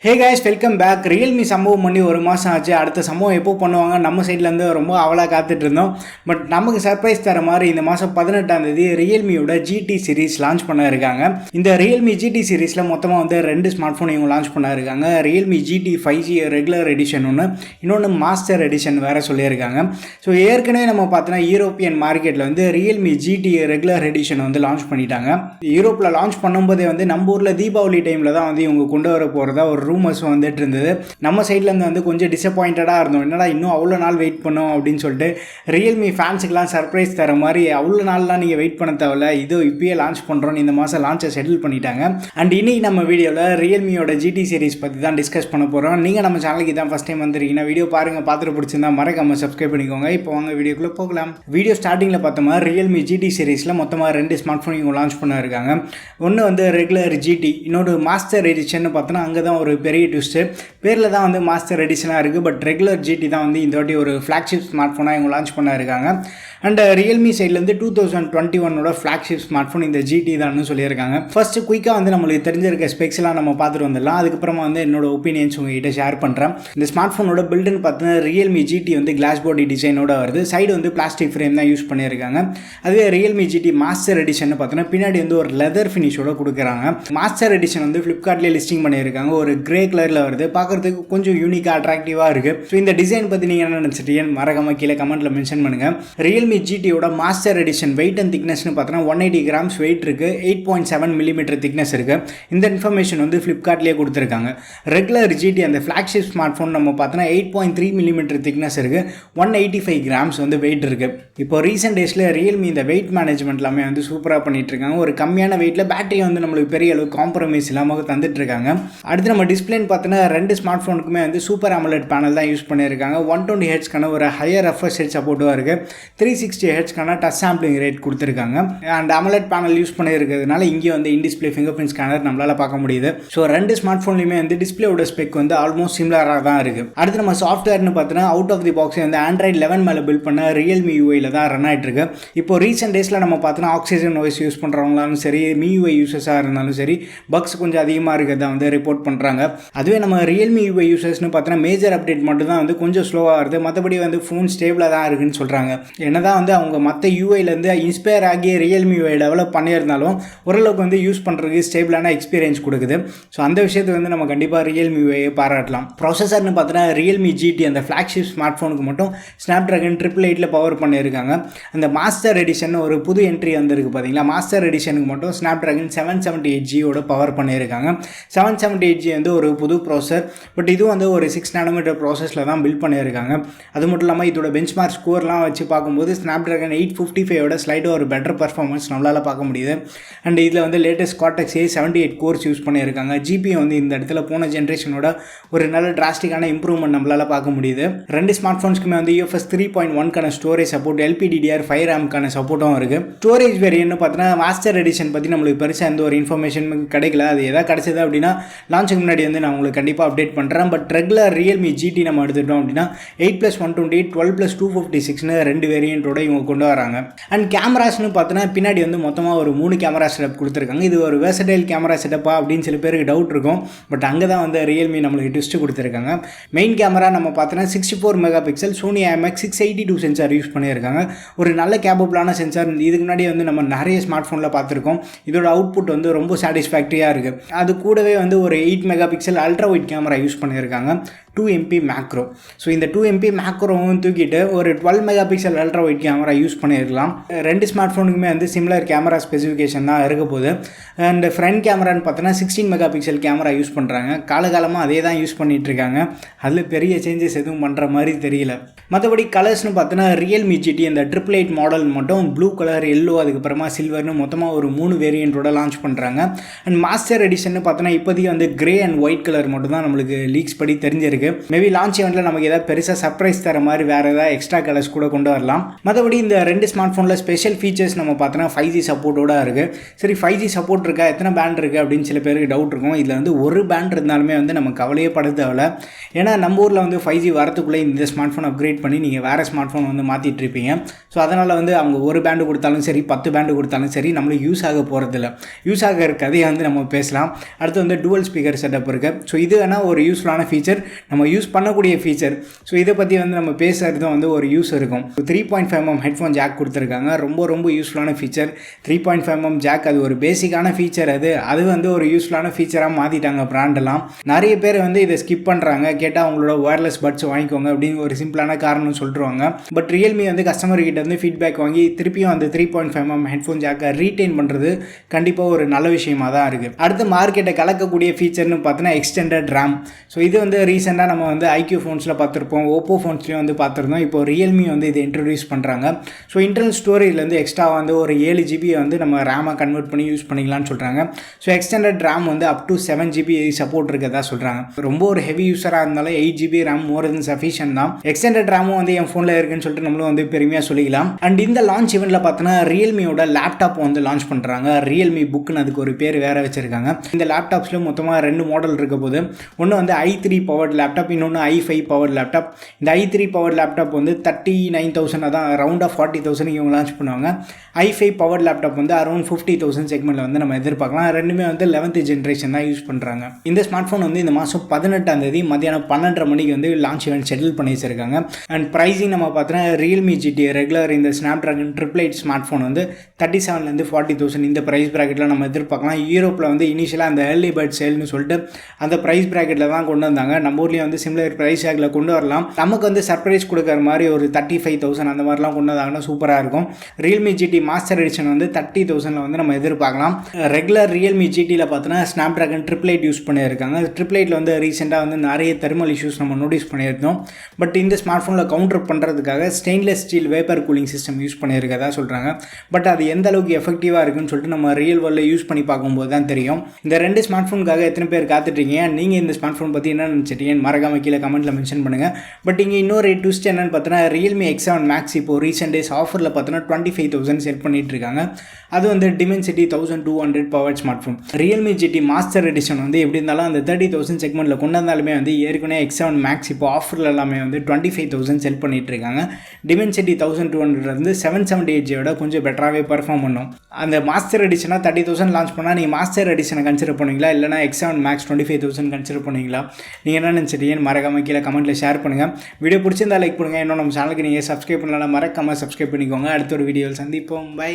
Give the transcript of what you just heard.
Hey guys, welcome back. Realme சம்பவம் பண்ணி ஒரு மாதம் ஆச்சு. அடுத்த சம்பவம் எப்போ பண்ணுவாங்க நம்ம சைட்லேருந்து ரொம்ப அவலாக காத்துட்டு இருந்தோம். பட் நமக்கு சர்ப்ரைஸ் தர மாதிரி இந்த மாதம் 18ஆம் தேதி ரியல்மியோட GT சீரிஸ் லான்ச் பண்ண இருக்காங்க. இந்த ரியல்மி GT சீரிஸில் மொத்தமாக வந்து 2 ஸ்மார்ட் ஃபோன் இவங்க லான்ச் பண்ண இருக்காங்க. Realme GT 5G regular edition ஒன்று, இன்னொன்று மாஸ்டர் எடிஷன் வேறு சொல்லியிருக்காங்க. ஸோ ஏற்கனவே நம்ம பார்த்தோன்னா யூரோப்பியன் மார்க்கெட்டில் வந்து ரியல்மி GT ரெகுலர் எடிஷன் வந்து லான்ச் பண்ணிட்டாங்க. யூரோப்பில் லான்ச் பண்ணும்போதே வந்து நம்ம ஊரில் தீபாவளி டைமில் தான் வந்து இவங்க கொண்டு வர போகிறதா ஒரு ரூமர்ஸ் வந்துட்டு இருந்தது. நம்ம சைட்லேருந்து வந்து கொஞ்சம் டிசப்பாயிண்டடாக இருந்தோம். என்னடா இன்னும் அவ்வளோ நாள் வெயிட் பண்ணோம் அப்படின்னு சொல்லிட்டு ரியல்மி ஃபேன்ஸுக்கெலாம் சர்ப்ரைஸ் தர மாதிரி அவ்வளோ நாள்லாம் நீங்கள் வெயிட் பண்ண தேவையில்ல, இதோ இப்பயே லான்ச் பண்ணுறோன்னு இந்த மாதம் லான்ச்சை செட்டில் பண்ணிட்டாங்க. அண்ட் இன்னைக்கு நம்ம வீடியோவில் ரியல்மியோட GT சீரிஸ் பற்றி தான் டிஸ்கஸ் பண்ண போகிறோம். நீங்கள் நம்ம சேனலுக்கு தான் ஃபஸ்ட் டைம் வந்துருக்கீங்கன்னா வீடியோ பாருங்கள், பார்த்துட்டு பிடிச்சிருந்தா மறக்காம சப்ஸ்கிரைப் பண்ணிக்கோங்க. இப்போ வாங்க வீடியோக்குள்ளே போகலாம். வீடியோ ஸ்டார்டிங்கில் பார்த்தோம்னா ரியல்மி GT சீரிஸில் மொத்தமாக 2 ஸ்மார்ட் ஃபோன் இவங்க லான்ச் பண்ண இருக்காங்க. ஒன்று வந்து ரெகுலர் GT, இன்னொரு மாஸ்டர் எடிஷன். பார்த்தோன்னா அங்கே தான் ஒரு பெரிய ட்விஸ்ட்டு. பேரில் தான் வந்து மாஸ்டர் எடிஷனாக இருக்குது, பட் ரெகுலர் GT தான் வந்து இந்த வாட்டி ஒரு ஃப்ளாக்ஷிப் ஸ்மார்ட் ஃபோனாக இவங்க லான்ச் பண்ண இருக்காங்க. அண்ட் ரியல்மி சைட்லேருந்து 2021 ஃப்ளாக்ஷிப் ஸ்மார்ட் ஃபோன் இந்த GT தான் சொல்லியிருக்காங்க. ஃபர்ஸ்ட்டு குயிக்காக வந்து நம்மளுக்கு தெரிஞ்சிருக்க ஸ்பெக்ஸ்லாம் நம்ம பார்த்துட்டு வந்துடலாம். அதுக்கப்புறமா வந்து என்னோட ஒப்பீனியன்ஸ் உங்ககிட்ட ஷேர் பண்ணுறேன். இந்த ஸ்மார்ட் ஃபோனோட பில்டுன்னு பார்த்தீங்கன்னா ரியல்மி GT வந்து கிளாஸ் பாடி டிசைனோட வருது. சைடு வந்து பிளாஸ்டிக் ஃப்ரேம் தான் யூஸ் பண்ணியிருக்காங்க. அதுவே ரியல்மி GT மாஸ்டர் எடிஷன் பார்த்தீங்கன்னா பின்னாடி வந்து ஒரு லெதர் ஃபினிஷோட கொடுக்குறாங்க. மாஸ்டர் எடிஷன் வந்து ஃப்ளிப்கார்ட்லேயே லிஸ்டிங் பண்ணியிருக்காங்க. ஒரு கிரே கலரில் வருது, பார்க்குறதுக்கு கொஞ்சம் யூனிக்காக அட்ராக்டிவாக இருக்குது. ஸோ இந்த டிசைன் பற்றி நீங்கள் என்ன நினச்சிட்டீங்கன்னு மறக்காம கீழே கமெண்ட்டில் மென்ஷன் பண்ணுங்கள். ரியல்மி GTயோட மாஸ்டர் எடிஷன் வெயிட் அண்ட் திக்னஸ்னு பார்த்தோன்னா 180 கிராம்ஸ் வெயிட் இருக்குது, 8.7 மில்லிமீட்டர் திக்னஸ் இருக்குது. இந்த இன்ஃபர்மேஷன் வந்து ஃப்ளிப்கார்ட்லேயே கொடுத்துருக்காங்க. ரெகுலர் GT அந்த ஃப்ளாக்ஷிப் ஸ்மார்ட் ஃபோன் நம்ம பார்த்தோன்னா 8.3 மில்லிமீட்டர் திக்னஸ் இருக்குது, 185 கிராம்ஸ் வந்து வெயிட் இருக்குது. இப்போ ரீசெண்ட் டேஸில் ரியல்மி இந்த வெயிட் மேனேஜ்மெண்ட் எல்லாமே வந்து சூப்பராக பண்ணிட்டு இருக்காங்க. ஒரு கம்மியான வெயிட்டில் பேட்டரி வந்து நம்மளுக்கு பெரிய அளவு காம்ப்ரமைஸ் இல்லாமல் தந்துட்டு இருக்காங்க. அடுத்து நம்ம டிஸ்பிளேன்னு பார்த்தோன்னா 2 ஸ்மார்ட் ஃபோனுக்குமே வந்து சூப்பர் AMOLED பேனல் தான் யூஸ் பண்ணியிருக்காங்க. 120 ஹெர்ட்ஸ்க்கான ஒரு ஹையர் ரெஃப்ரெஷ் ரேட் சப்போர்ட்டாக இருக்குது. 360 ஹெர்ட்ஸ்க்கான டச் சாம்பிளிங் ரேட் கொடுத்துருக்காங்க. அண்ட் AMOLED பேனல் யூஸ் பண்ணியிருக்கிறதுனால இங்கே வந்து இன்டிஸ்பிளே ஃபிங்கர் பிரிண்ட் ஸ்கேனர் நம்மளால் பார்க்க முடியுது. ஸோ 2 ஸ்மார்ட் ஃபோன்லையுமே வந்து டிஸ்பிளேயோட ஸ்பெக் வந்து ஆல்மோஸ்ட் சிமிலராக தான் இருக்குது. அடுத்து நம்ம சாஃப்ட்வேர்னு பார்த்தோன்னா அவுட் ஆஃப் தி பாக்ஸ் வந்து Android 11 மேலே பில்ட் பண்ண Realme UI தான் ரன் ஆகிட்டு இருக்கு. இப்போ ரீசெண்ட் டேஸில் நம்ம பார்த்தோன்னா ஆக்சிஜன் OS யூஸ் பண்ணுறவங்களாலும் சரி, MIUI யூசர்ஸாக இருந்தாலும் சரி, பக்ஸ் கொஞ்சம் அதிகமாக இருக்கிறத வந்து ரிப்போர்ட் பண்ணுறாங்க. அதுவே நம்ம Realme UI யூசர்ஸ்னு பார்த்தோன்னா மேஜர் அப்டேட் மட்டும் தான் வந்து கொஞ்சம் ஸ்லோவாக வருது, மற்றபடி வந்து ஃபோன் ஸ்டேபிளாக தான் இருக்குன்னு சொல்கிறாங்க. என்னதான் வந்து அவங்க மற்ற யூஐலேருந்து இன்ஸ்பயர் ஆகி Realme UI டெவலப் பண்ணியிருந்தாலும் ஓரளவுக்கு வந்து யூஸ் பண்ணுறதுக்கு ஸ்டேபிளான எக்ஸ்பீரியன்ஸ் கொடுக்குது. ஸோ அந்த விஷயத்தை வந்து நம்ம கண்டிப்பாக Realme UI பாராட்டலாம். ப்ராசஸர்னு பார்த்தோன்னா Realme GT அந்த ஃப்ளாக்ஷிப் ஸ்மார்ட் ஃபோனுக்கு மட்டும் Snapdragon 888 பவர் பண்ணியிருக்காங்க. அந்த மாஸ்டர் எடிஷன் ஒரு புது என்ட்ரி வந்திருக்கு பார்த்தீங்களா, மாஸ்டர் எடிஷனுக்கு மட்டும் Snapdragon 778G பவர் பண்ணியிருக்காங்க. 778G வந்து ஒரு புது ப்ராசஸர், பட் இதுவும் வந்து ஒரு 6 நானோமீட்டர் ப்ராசஸில் தான் பில்ட் பண்ணியிருக்காங்க. அது மட்டும் இல்லாமல் இதோட பெஞ்ச்மார்க் ஸ்கோர்லாம் வச்சு பார்க்கும்போது Snapdragon 855 ஸ்லைடாக ஒரு பெட்டர் பர்ஃபார்மன்ஸ் நம்மளால் பார்க்க முடியுது. அண்ட் இதில் வந்து latest Cortex A78 course use பண்ணியிருக்காங்க. GPU வந்து இந்த இடத்துல போன ஜென்ரேஷனோட ஒரு நல்ல டிராஸ்டிக்கான இம்ப்ரூவ்மெண்ட் நம்மளால் பார்க்க முடியுது. 2 ஸ்மார்ட் ஃபோன்ஸ்க்குமே வந்து UFS 3.1க்கான ஸ்டோரேஜ் சப்போர்ட், LPDDR5 ரேம்க்கான சப்போர்ட்டும் இருக்குது. ஸ்டோரேஜ் வேரியன்ட்னு பார்த்தீங்கன்னா மாஸ்டர் எடிஷன் பற்றி நம்மளுக்கு பெருசாக எந்த ஒரு இன்ஃபர்மேஷன் கிடைக்கல. அது எதாவது கிடைச்சது அப்படின்னா லான்ச்சுக்கு முன்னாடி வந்து நான் உங்களுக்கு கண்டிப்பாக அப்டேட் பண்ணுறேன். பட் ரெகுலர் Realme GT நம்ம எடுத்துட்டோம் அப்படின்னா 8+128, 12+256ன்னு 2 வேரியண்ட்டோட இவங்க கொண்டு வராங்க. அண்ட் கேமராஸ்னு பார்த்தோன்னா பின்னாடி வந்து மொத்தமாக ஒரு 3 கேமரா செட்டப் கொடுத்துருக்காங்க. இது ஒரு வெர்சடைல் கேமரா செட்டப்பா அப்படின்னு சில பேருக்கு டவுட் இருக்கும். பட் அங்கே தான் வந்து Realme நம்மளுக்கு ட்விஸ்ட் கொடுத்துருக்காங்க. மெயின் கேமரா நம்ம பார்த்தோன்னா 64 mega pixel Sony IMX 682 sensor use பண்ணியிருக்காங்க. ஒரு நல்ல கேப்பபிளான சென்சார். இதுக்கு முன்னாடி வந்து நம்ம நிறைய ஸ்மார்ட் ஃபோனில் பார்த்துருக்கோம். இதோட அவுட்புட் வந்து ரொம்ப சாட்டிஸ்ஃபேக்டரியாக இருக்குது. அது கூடவே வந்து ஒரு 8 mega pixel ultra wide camera use பண்ணியிருக்காங்க, 2MP மேக்ரோ. ஸோ இந்த 2MP மேக்ரோவும் தூக்கிட்டு ஒரு 12 mega pixel ultra wide camera use பண்ணியிருக்கலாம். 2 ஸ்மார்ட் ஃபோனுக்குமே வந்து சிமிலர் கேமரா ஸ்பெசிஃபிகேஷன் தான் இருக்க போகுது. அண்ட் ஃப்ரண்ட் கேமரான்னு பார்த்தோன்னா 16 மெகா பிக்சல் கேமரா யூஸ் பண்ணுறாங்க. காலகாலமாக அதே தான் யூஸ் பண்ணிகிட்ருக்காங்க. அதில் பெரிய சேஞ்சஸ் எதுவும் பண்ணுற மாதிரி தெரியல. மற்றபடி கலர்ஸ்னு பார்த்தோன்னா Realme GT அந்த 888 மாடல் மட்டும் ப்ளூ கலர், எல்லோ, அதுக்கப்புறமா சில்வர்னு மொத்தமாக ஒரு 3 வேரியண்ட்டோட லான்ச் பண்ணுறாங்க. அண்ட் மாஸ்டர் எடிஷன் பார்த்தோன்னா இப்போதைக்கு வந்து கிரே அண்ட் ஒயிட் கலர் மட்டும் தான் நம்மளுக்கு லீக்ஸ் படி தெரிஞ்சிருக்கு. இருக்குது. மேபி லான்ச் ஈவெண்ட்டில் நமக்கு ஏதாவது பெருசாக சர்ப்ரைஸ் தர மாதிரி வேறு ஏதாவது எக்ஸ்ட்ரா கலர்ஸ் கூட கொண்டு வரலாம். மற்றபடி இந்த 2 ஸ்மார்ட் ஃபோனில் ஸ்பெஷல் ஃபீச்சர்ஸ் நம்ம பார்த்தோன்னா 5G சப்போர்ட்டோட இருக்குது. சரி 5G சப்போர்ட் இருக்கா, எத்தனை பேண்ட் இருக்குது அப்படின்னு சில பேருக்கு டவுட் இருக்கும். இதில் வந்து ஒரு பேண்ட் இருந்தாலுமே வந்து நம்ம கவலையே பட தேவையில்ல. ஏன்னா நம்ம ஊரில் வந்து 5G வரத்துக்குள்ளே இந்த ஸ்மார்ட் ஃபோன் அப்கிரேட் பண்ணி நீங்கள் வேறு ஸ்மார்ட் ஃபோன் வந்து மாற்றிட்டு இருப்பீங்க. ஸோ அதனால் வந்து அவங்க ஒரு பேண்டு கொடுத்தாலும் சரி 10 பேண்டு கொடுத்தாலும் சரி நம்மளுக்கு யூஸ் ஆக போகிறதில்ல. யூஸ் ஆக கதையை வந்து நம்ம பேசலாம். அடுத்து வந்து டுவல் ஸ்பீக்கர் செட்டப் இருக்குது. ஸோ இது வேணால் ஒரு யூஸ்ஃபுல்லான ஃபீச்சர், நம்ம யூஸ் பண்ணக்கூடிய ஃபீச்சர். ஸோ இதை பற்றி வந்து நம்ம பேசுகிறது வந்து ஒரு யூஸ் இருக்கும். 3.5mm ஹெட்ஃபோன் ஜாக் கொடுத்துருக்காங்க. ரொம்ப யூஸ்ஃபுல்லான ஃபீச்சர். 3.5mm ஜாக் அது ஒரு பேசிக்கான ஃபீச்சர். அது வந்து ஒரு யூஸ்ஃபுல்லான ஃபீச்சராக மாற்றிட்டாங்க பிராண்டெல்லாம். நிறைய பேர் வந்து இதை ஸ்கிப் பண்ணுறாங்க. கேட்டால் அவங்களோட ஒயர்லெஸ் பட்ஸ் வாங்கிக்கோங்க அப்படின்னு ஒரு சிம்பிளான காரணம் சொல்லிடுவாங்க. பட் ரியல்மி வந்து கஸ்டமர் கிட்ட வந்து ஃபீட்பேக் வாங்கி திருப்பியும் அந்த 3.5mm ஹெட்ஃபோன் ஜாக்கை ரீட்டைன் பண்ணுறது கண்டிப்பாக ஒரு நல்ல விஷயமாக தான் இருக்குது. அடுத்து மார்க்கெட்டை கலக்கக்கூடிய ஃபீச்சர்னு பார்த்தோன்னா எக்ஸ்டெண்டட் ரேம். ஸோ இது வந்து ரீசெண்டாக நம்ம வந்து ஐக்யூ ஃபோன்ஸில் பார்த்துருப்போம், ஓப்போ ஃபோன்ஸ்லேயும் வந்து பார்த்துருந்தோம். இப்போ ரியல்மி வந்து இதை இன்ட்ரடியூஸ் பண்ணுறாங்க. ஸோ இன்டர்னல் ஸ்டோரேஜ்லேருந்து எக்ஸ்ட்ரா வந்து ஒரு 7GB வந்து நம்ம ரேமை கன்வெர்ட் பண்ணி யூஸ் பண்ணிக்கலாம்னு சொல்கிறாங்க. ஸோ எக்ஸ்டெண்டட் ரேம் வந்து அப் டு 7GB சப்போர்ட் இருக்கிறதா சொல்கிறாங்க. ரொம்ப ஒரு ஹெவி யூஸராக இருந்தாலும் 8GB ரேம் மோர் தென் சஃபிஷியன்ட் தான். எக்ஸ்டெண்டட் ரேமும் வந்து என் ஃபோனில் இருக்குன்னு சொல்லிட்டு நம்மளும் வந்து பெருமையாக சொல்லிக்கலாம். அண்ட் இந்த லான்ச் ஈவெண்ட்டில் பார்த்தோன்னா ரியல்மியோட லேப்டாப் வந்து லான்ச் பண்ணுறாங்க. ரியல்மி புக்குன்னு அதுக்கு ஒரு பேர் வேறு வச்சுருக்காங்க. இந்த லேப்டாப்ஸில் மொத்தமாக 2 மாடல் இருக்க போது. ஒன்று வந்து i3 பவர்ட் லேப்டாப், இன்னொன்று i5 பவர்ட் லேப்டாப். இந்த i3 பவர்ட் லேப்டாப் வந்து 39,000 தான், அரௌண்ட் 40,000 இவங்க லான்ச் பண்ணுவாங்க. i5 பவர்ட் லேப்டாப் வந்து அரௌண்ட் 50,000 செக்மெண்ட்டில் வந்து நம்ம எதிர்பார்க்கலாம். ரெண்டுமே வந்து 11th ஜென்ரேஷன் தான் யூஸ் பண்ணுறாங்க. இந்த ஸ்மார்ட் ஃபோன் வந்து இந்த மாதம் 18 மதியானம் 12:30 மணிக்கு வந்து லான்ச் ஈவெண்ட் ஷெட்யூல் பண்ணி வச்சிருக்காங்க. அண்ட் ப்ரைஸிங் நம்ம பார்த்தோன்னா ரியல்மி GT ரெகுலர் இந்த ஸ்னாப்ட்ராகன் 888 ஸ்மார்ட் ஃபோன் வந்து 37,000 40,000 இந்த ப்ரைஸ் ப்ராக்கெட்டில் நம்ம எதிர்பார்க்கலாம். யூரோப்பில் வந்து இனிஷியலாக அந்த ஏர்லி பேர்ட் சேல்னு சொல்லிட்டு அந்த ப்ரைஸ் ப்ராக்கெட்டில் தான் கொண்டு வந்தாங்க. நம்ம ஊர்லேயும் வந்து சிமிலர் ப்ரைஸ் டேக்கில் கொண்டு வரலாம். நமக்கு வந்து சர்ப்ரைஸ் கொடுக்குற மாதிரி ஒரு 35,000 அந்த மாதிரிலாம் கொண்டு வந்தாங்கன்னா சூப்பராக இருக்கும். ரியல்மி GT மாஸ்டர் எடிஷன் வந்து 30,000 வந்து நம்ம எதிர்பார்க்கலாம். ரெகுலர் ரியல்மி GTயில் பார்த்தோன்னா ஸ்னாப்ட்ராகன் 888 யூஸ் பண்ணியிருக்காங்க. 888 வந்து ரீசெண்டாக வந்து நிறைய தெர்மல் இஷ்யூஸ் நம்ம நோட்டீஸ் பண்ணியிருந்தோம். பட் இந்த ஸ்மார்ட் ஃபோனில் கவுண்டர் பண்ணுறதுக்காக stainless steel vapour cooling system use பண்ணியிருக்கதா சொல்கிறாங்க. பட் அது எந்த அளவுக்கு எஃபெக்டிவாக இருக்குன்னு சொல்லிட்டு நம்ம ரியல் வேர்ல்டில் யூஸ் பண்ணி பார்க்கும்போது தான் தெரியும். இந்த 2 ஸ்மார்ட் ஃபோனுக்காக எத்தனை பேர் காத்துட்ருக்கீங்க, நீங்கள் இந்த ஸ்மார்ட் ஃபோன் பற்றி என்ன நினச்சிட்டீங்க மறக்காம கீழே கமெண்ட்டில் மென்ஷன் பண்ணுங்கள். பட் இங்கே இன்னொரு ட்விஸ்ட் என்னென்னு பார்த்தோன்னா ரியல்மி X7 Max இப்போ ரீசெண்ட் டேஸ் ஆஃபரில் பார்த்தோன்னா 25,000 செல் பண்ணிட்டு இருக்காங்க. அது வந்து Dimensity 1200 power smart phone. Realme GT master edition வந்து எப்படி இருந்தாலும் அந்த 30,000 செக்மெண்ட்டில் கொண்டு வந்தாலுமே வந்து ஏற்கனவே X7 Max இப்போ ஆஃபரில் எல்லாமே வந்து 25,000 செல் பண்ணிட்டு இருக்காங்க. டிமென்சிட்டி 1200 வந்து 778G கொஞ்சம் பெட்டராகவே பர்ஃபார்ம் பண்ணும். அந்த மாஸ்டர் எடிஷனாக 30,000 லான்ச் பண்ணால் நீங்கள் மாஸ்டர் எடிஷனை கன்சிடர் பண்ணுவீங்களா, இல்லைனா X7 Max 25,000 கன்சிடர் பண்ணுவீங்களா? நீங்கள் என்ன நினச்சிட்டீங்கன்னு மறக்காம கீழே கமெண்ட்டில் ஷேர் பண்ணுங்கள். வீடியோ பிடிச்சிருந்தா லைக் பண்ணுங்கள். இன்னும் நம்ம சேனலுக்கு நீங்கள் சப்ஸ்கிரைப் பண்ணலாம், மறக்காமல் சப்ஸ்கிரைப் பண்ணிக்கோங்க. அடுத்த ஒரு வீடியோவில் சந்திப்போம். பை.